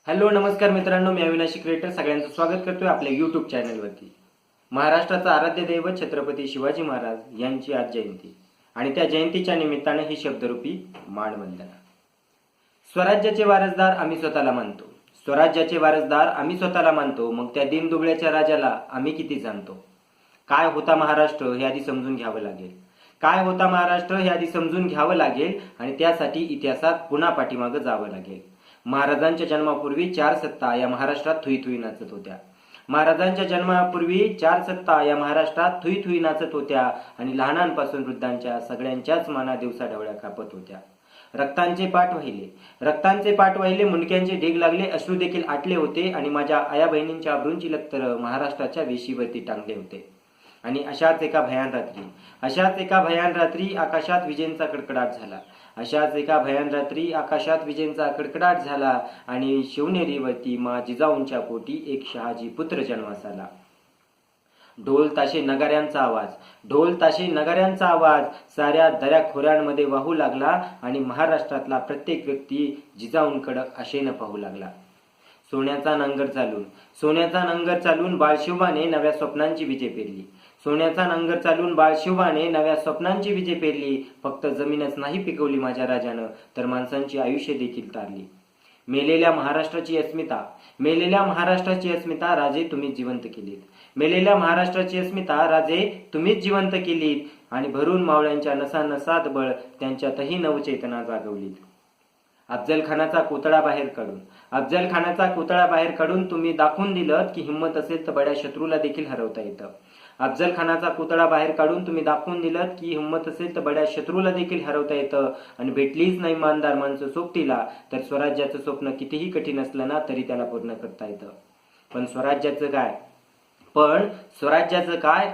Hello नमस्कार मित्रांनो, मी अविनाशी क्रिएटर सगळ्यांचं स्वागत करतोय आपल्या युट्यूब चॅनलवरती। महाराष्ट्राचा आराध्य दैवत छत्रपती शिवाजी महाराज यांची आज जयंती आणि त्या जयंतीच्या निमित्ताने ही शब्दरूपी मानवंदना। स्वराज्याचे वारसदार आम्ही स्वतःला मानतो, स्वराज्याचे वारसदार आम्ही स्वतःला मानतो, मग त्या दिनदुबळ्याच्या राजाला आम्ही किती जाणतो। काय होता महाराष्ट्र हे आधी समजून घ्यावं लागेल, काय होता महाराष्ट्र हे आधी समजून घ्यावं लागेल आणि त्यासाठी इतिहासात पुन्हा पाठीमागे जावं लागेल। महाराजांच्या जन्मापूर्वी चार सत्ता या महाराष्ट्रात थुई थुई नाचत होत्या। महाराजांच्या जन्मापूर्वी चार सत्ता या महाराष्ट्रात थुई थुई नाचत होत्या आणि लहानांपासून वृद्धांच्या सगळ्यांच्याच मना दिवसा ढवळ्या कापत होत्या। रक्तांचे पाठ वाहिले, मुंडक्यांचे ढीग लागले, अश्रू देखील आटले होते आणि माझ्या आया बहिणींच्या अब्रूंची लक्तर महाराष्ट्राच्या वेशीवरती टांगले होते। आणि अशाच एका भयान रात्री आकाशात विजेंचा कडकडाट झाला, कडकडाट झाला आणि शिवनेरीवरती मा जिजाऊंच्या पोटी एक शहाजी पुत्र जन्मास आला। ढोल ताशे नगाऱ्यांचा आवाज साऱ्या दऱ्या खोऱ्यांमध्ये वाहू लागला आणि महाराष्ट्रातला प्रत्येक व्यक्ती जिजाऊंकडे आशेनं पाहू लागला। सोन्याचा नांगर चालून बाळशिवाने नव्या स्वप्नांची बीजे पेरली, फक्त जमीनच नाही पिकवली माझ्या राजानं, तर माणसांची आयुष्य देखील तारली। मेलेल्या महाराष्ट्राची अस्मिता राजे तुम्हीच जिवंत केलीत आणि भरून मावळ्यांच्या नसानसात बळ त्यांच्यातही नवचेतना जागवलीत। अफजल खानाचा कोतळा बाहेर काढून तुम्ही दाखवून दिलं की हिंमत असेल तर बड्या शत्रूला देखील हरवता येतं। आणि भेटलीच नाही इमानदार माणसं सोबतीला, तर स्वराज्याचं स्वप्न कितीही कठीण असलं ना तरी त्याला पूर्ण करता येतं। पण स्वराज्याचं काय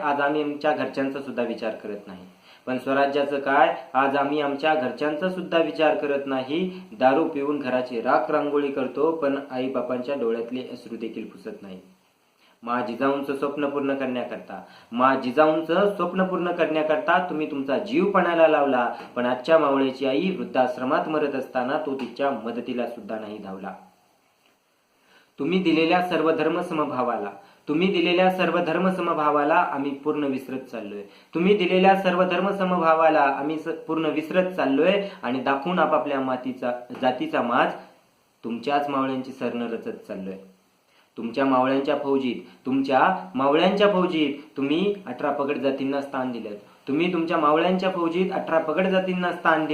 आज आम्ही आमच्या घरच्यांचा सुद्धा विचार करत नाही। दारू पिऊन घराची राख रांगोळी करतो, पण आई बापांच्या डोळ्यातले अश्रू देखील पुसत नाही। मा जिजाऊंचं स्वप्न पूर्ण करण्याकरता तुम्ही तुमचा जीव पणाला लावला, पण आजच्या मावळ्याची आई वृद्धाश्रमात मरत असताना तो तिच्या मदतीला सुद्धा नाही धावला। तुम्ही दिलेल्या सर्वधर्म समभावाला आम्ही पूर्ण विसरत चाललोय आणि दाखवून आपापल्या जातीचा माज तुमच्याच मावळ्यांची सरनं रचत चाललोय। तुमच्या मावळ्यांच्या फौजीत तुम्ही 18 पगड जातींना स्थान दिलं। तुम्ही तुमच्या मावळ्यांच्या फौजीत 18 पगड जातींना स्थान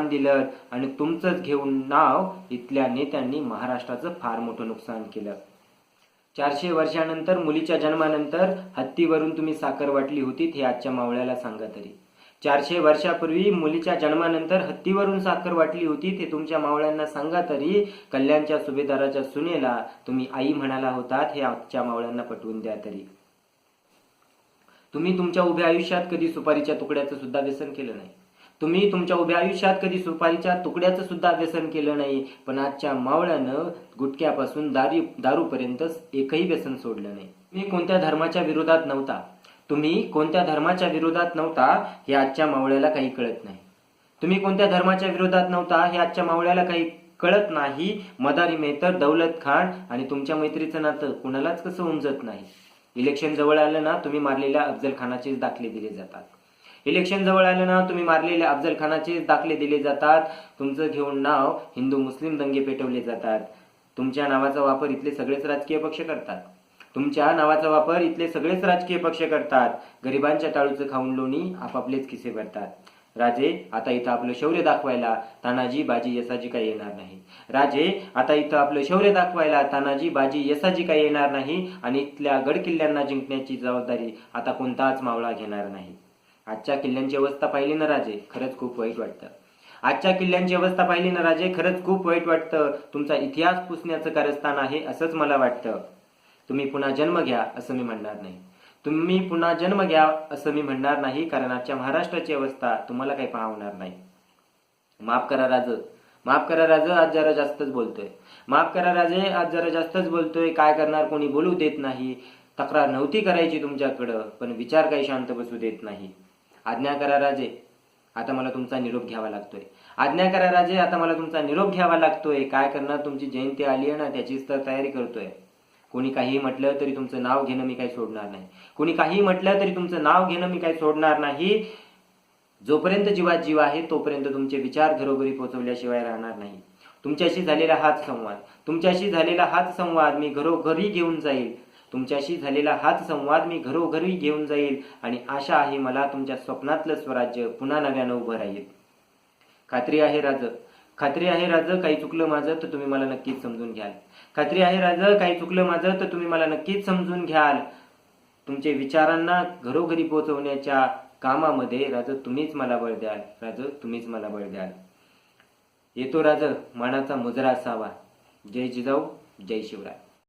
दिलं आणि तुमचंच घेऊन नाव इथल्या नेत्यांनी महाराष्ट्राचं फार मोठं नुकसान केलं। 400 वर्षानंतर मुलीच्या जन्मानंतर हत्तीवरून तुम्ही साखर वाटली होती हे आजच्या मावळ्याला सांगा तरी। 400 वर्षापूर्वी मुलीच्या जन्मानंतर हत्तीवरून साखर वाटली होती ते तुमच्या मावळ्यांना सांगा तरी। कल्याणच्या सुभेदाराच्या सुनेला तुम्ही आई म्हणाला होतात हे आजच्या मावळ्यांना पटवून द्या तरी। तुम्ही तुमच्या उभ्या आयुष्यात कधी सुपारीच्या तुकड्याचं सुद्धा व्यसन केलं नाही, पण आजच्या मावळ्यानं गुटख्यापासून दारूपर्यंत एकही व्यसन सोडलं नाही। तुम्ही कोणत्या धर्माच्या विरोधात नव्हता हे आजच्या मावळ्याला काही कळत नाही। मदारी मेहतर, दौलत खान आणि तुमच्या मैत्रीचं नातं कुणालाच कसं उमजत नाही। इलेक्शन जवळ आलं ना तुम्ही मारलेल्या अफजल खानाचेच दाखले दिले जातात। तुमचं घेऊन नाव हिंदू मुस्लिम दंगे पेटवले जातात। तुमच्या नावाचा वापर इथले सगळेच राजकीय पक्ष करतात। गरिबांच्या टाळूचं खाऊन लोणी आपापलेच खिसे भरतात। राजे आता इथं आपलं शौर्य दाखवायला तानाजी बाजी यसाजी काही येणार नाही आणि इथल्या गड किल्ल्यांना जिंकण्याची जबाबदारी आता कोणताच मावळा घेणार नाही। आजच्या किल्ल्यांची अवस्था पाहिली ना राजे, खरंच खूप वाईट वाटतं। तुमचा इतिहास पुसण्याचं कारस्थान आहे असंच मला वाटतं। तुम्ही पुन्हा जन्म घ्या असं मी म्हणणार नाही, कारण आजच्या महाराष्ट्राची अवस्था तुम्हाला काही पाहणार नाही। माफ करा राजे, आज जरा जास्तच बोलतोय। काय करणार, कोणी बोलू देत नाही। तक्रार नव्हती करायची तुमच्याकडं, पण विचार काही शांत बसू देत नाही। आज्ञा करा राजे, आता मला तुमचा निरोप घ्यावा लागतोय. आज्ञा करा राजे, आता मला तुमचा निरोप घ्यावा लागतोय. काय करणार, तुमची जयंती आली आहे ना, त्याचीच तर तयारी करतोय. कोणी काहीही म्हटलं तरी तुमचं नाव घेणं मी काही सोडणार नाही. कोणी काहीही म्हटलं तरी तुमचं नाव घेणं मी काही सोडणार नाही. जोपर्यंत जीवात जीव आहे तोपर्यंत तुमचे विचार घरोघरी पोहोचवल्याशिवाय राहणार नाही. तुमच्याशी झालेला हाच संवाद मी घरोघरी घेऊन जाईल. तुमच्याशी झालेला हाच संवाद मी घरोघरी घेऊन जाईल आणि आशा आहे मला तुमच्या स्वप्नातलं स्वराज्य पुन्हा नव्यानं उभं राहील. खात्री आहे राज, काही चुकलं माझं तर तुम्ही मला नक्कीच समजून घ्याल. खात्री आहे राज, काही चुकलं माझं तर तुम्ही मला नक्कीच समजून घ्याल. तुमचे विचारांना घरोघरी पोहोचवण्याच्या कामामध्ये राज तुम्हीच मला बळ द्याल. येतो राज, मानाचा मुजरा असावा. जय जिजाऊ, जय शिवराय.